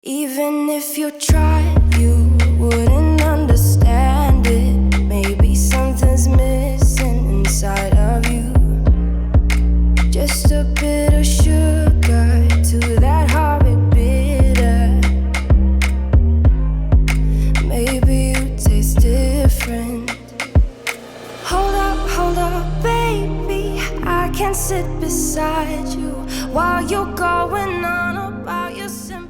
Even if you tried, you wouldn't understand it. Maybe something's missing inside of you. Just a bit of sugar to that horrid bitter. Maybe you taste different. Hold up, baby. I can sit beside you while you're going on about your simple.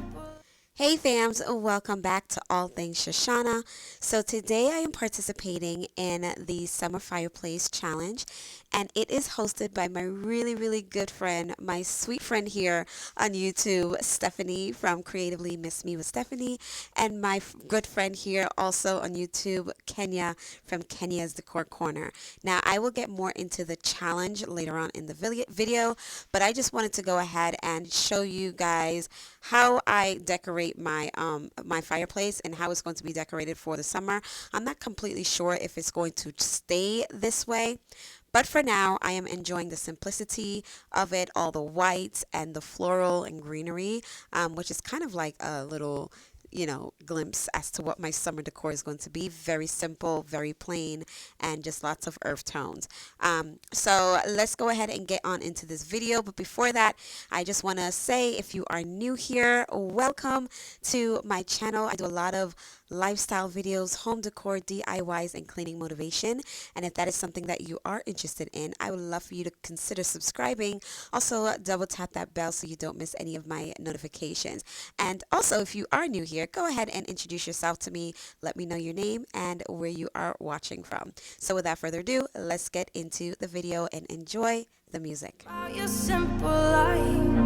Hey fams, welcome back to All Things Shushana. So today I am participating in the Summer Fireplace Challenge, and it is hosted by my really good friend, my sweet friend here on YouTube, Stephanie from Creatively Miss Me with Stephanie, and my good friend here also on YouTube, Kenya from Kenya's Decor Corner. Now I will get more into the challenge later on in the video, but I just wanted to go ahead and show you guys how I decorate my fireplace and how it's going to be decorated for the summer. I'm not completely sure if it's going to stay this way, but for now I am enjoying the simplicity of it, all the whites and the floral and greenery, which is kind of like a little glimpse as to what my summer decor is going to be. Very simple, very plain, and just lots of earth tones. So let's go ahead and get on into this video. But before that, I just want to say, if you are new here, welcome to my channel. I do a lot of lifestyle videos, home decor, DIYs, and cleaning motivation. And if that is something that you are interested in, I would love for you to consider subscribing. Also, double tap that bell so you don't miss any of my notifications. And also, if you are new here, go ahead and introduce yourself to me. Let me know your name and where you are watching from. So without further ado, let's get into the video and enjoy the music. About your simple life.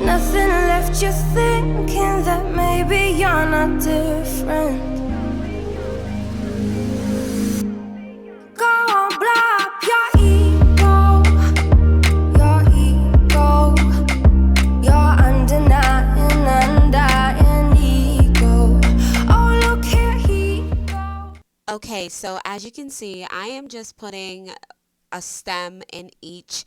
Nothing left you thinking that maybe you're not different. Go on, blow up your ego, your undying ego. Oh, look here he goes. Okay, so as you can see, I am just putting a stem in each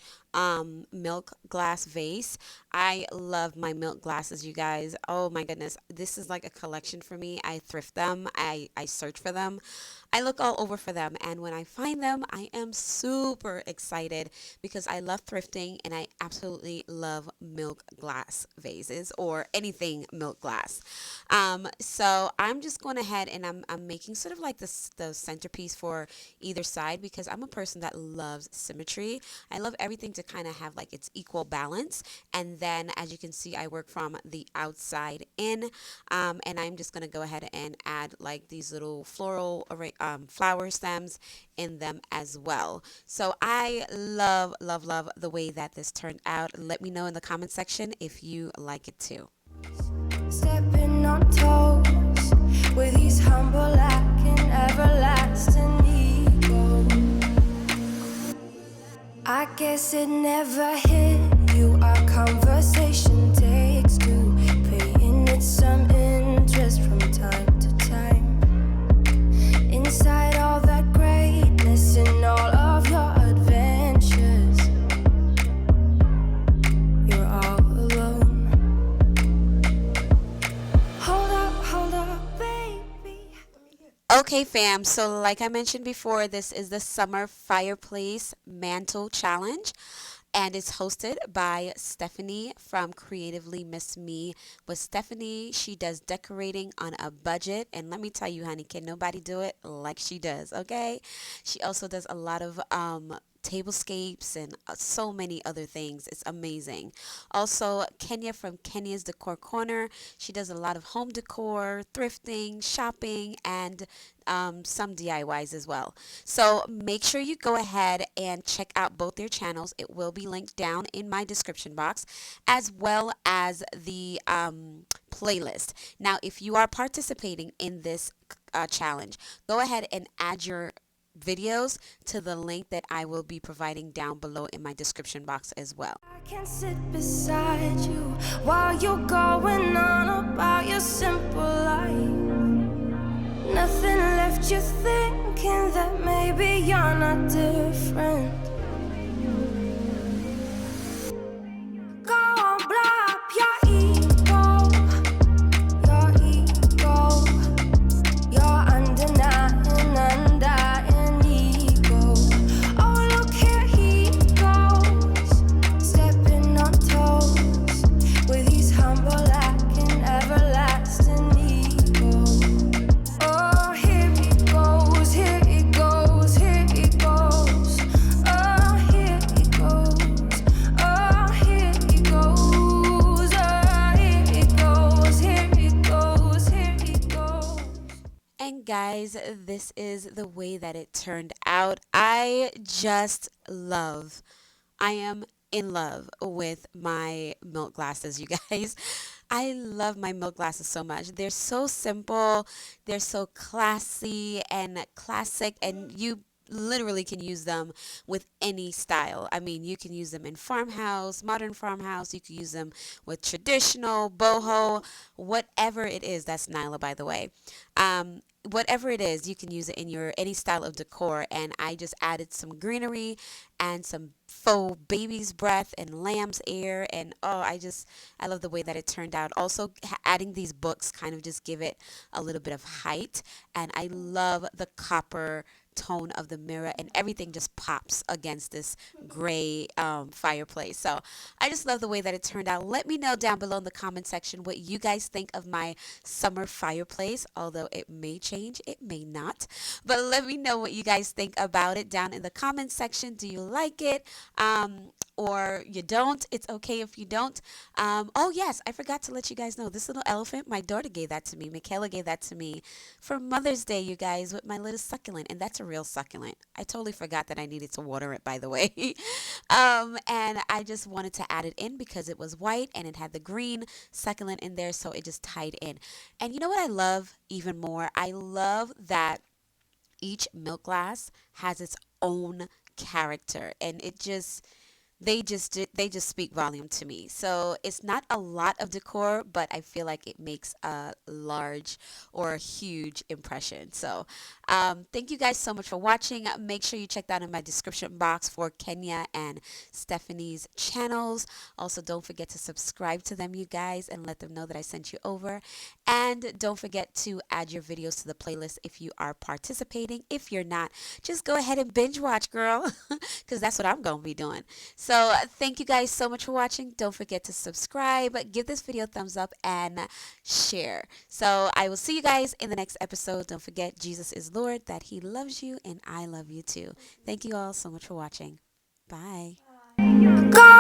milk glass vase. I love my milk glasses, you guys. Oh my goodness, this is like a collection for me. I thrift them, I search for them, I look all over for them, and when I find them, I am super excited because I love thrifting and I absolutely love milk glass vases or anything milk glass. So I'm just going ahead and I'm making sort of like the centerpiece for either side because I'm a person that loves symmetry. I love everything to kind of have like its equal balance. And then as you can see, I work from the outside in, and I'm just going to go ahead and add like these little floral flower stems in them as well. So I love the way that this turned out. Let me know in the comment section if you like it too. Stepping on toes with these humble lacking everlasting ego. I guess it never hit you. Our conversation takes two, paying it some interest from time to time. Inside all that greatness and all of your adventures, you're all alone. Hold up, baby. Okay fam, so like I mentioned before, this is the Summer Fireplace Mantle Challenge, and it's hosted by Stephanie from Creatively Miss Me with Stephanie. She does decorating on a budget, and let me tell you, honey, can nobody do it like she does, okay? She also does a lot of tablescapes and so many other things. It's amazing. Also, Kenya from Kenya's Decor Corner. She does a lot of home decor, thrifting, shopping, and some DIYs as well. So make sure you go ahead and check out both their channels. It will be linked down in my description box, as well as the playlist. Now, if you are participating in this challenge, go ahead and add your videos to the link that I will be providing down below in my description box as well. I can sit beside you while you're going on about your simple life. Nothing left you thinking that maybe you're not different. Go on, blow up your ego. guys, this is the way that it turned out. I am in love with my milk glasses, you guys. I love my milk glasses so much. They're so simple, they're so classy and classic, and you literally can use them with any style. I mean, you can use them in farmhouse, modern farmhouse, you can use them with traditional, boho, whatever it is. That's Nyla, by the way. Whatever it is, you can use it in your any style of decor. And I just added some greenery and some faux baby's breath and lamb's ear. And oh, I love the way that it turned out. Also, adding these books kind of just give it a little bit of height. And I love the copper tone of the mirror, and everything just pops against this gray fireplace. So I just love the way that it turned out. Let me know down below in the comment section what you guys think of my summer fireplace, although it may change, it may not, but let me know what you guys think about it down in the comment section. Do you like it? Or you don't? It's okay if you don't. Oh yes, I forgot to let you guys know, this little elephant, my daughter gave that to me. Kayla gave that to me for Mother's Day, you guys, with my little succulent. And that's a real succulent. I totally forgot that I needed to water it, by the way. And I just wanted to add it in because it was white and it had the green succulent in there, so it just tied in. And you know what I love even more? I love that each milk glass has its own character, and they just speak volume to me. So it's not a lot of decor, but I feel like it makes a large or a huge impression. So thank you guys so much for watching. Make sure you check that in my description box for Kenya and Stephanie's channels. Also, don't forget to subscribe to them, you guys, and let them know that I sent you over. And don't forget to add your videos to the playlist if you are participating. If you're not, just go ahead and binge watch, girl, because that's what I'm going to be doing. So thank you guys so much for watching. Don't forget to subscribe, give this video a thumbs up, and share. So I will see you guys in the next episode. Don't forget, Jesus is Lord, that he loves you, and I love you too. Thank you all so much for watching. Bye. God